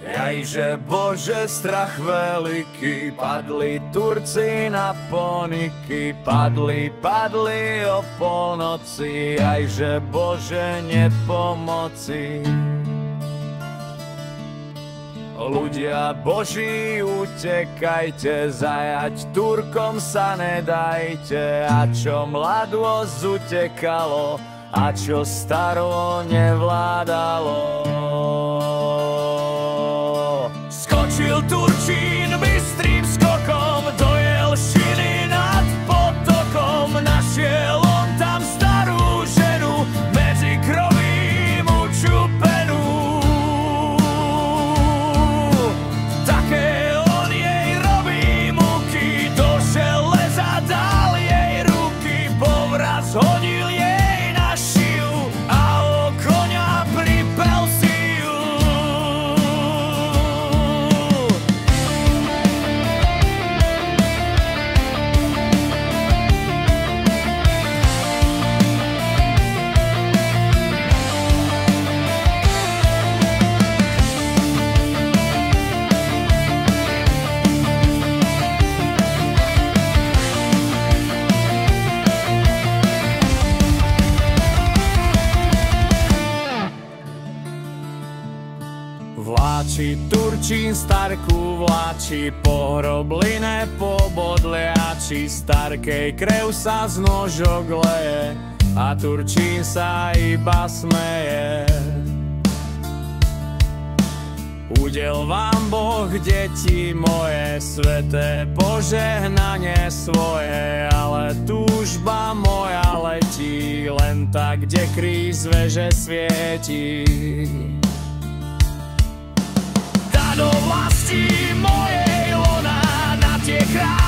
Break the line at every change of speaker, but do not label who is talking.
Jajže Bože, strach veľký, padli Turci na Poniky, padli o polnoci, jajže Bože, nepomoci. Ľudia Boží, utekajte, zajať Turkom sa nedajte, a čo mladosť utekalo, a čo staro nevládalo. Skočil Turčín bystrým skokom, dojel šiny nad potokom, našiel on tam starú ženu, medzi krovím učupenú. Také on jej robí muky, do železa dal jej ruky, povraz hodil jej na šiju a o koňa pripel si ju. Vláči Turčín starku, vláči po hrobline pobodliači, starkej krev sa z nožok leje a Turčín sa iba smeje. Udel vám Boh, deti moje, sveté požehnanie svoje, ale túžba moja letí len tak, kde kríž veže svieti. Do vlasti mojej lona, na tie kráľ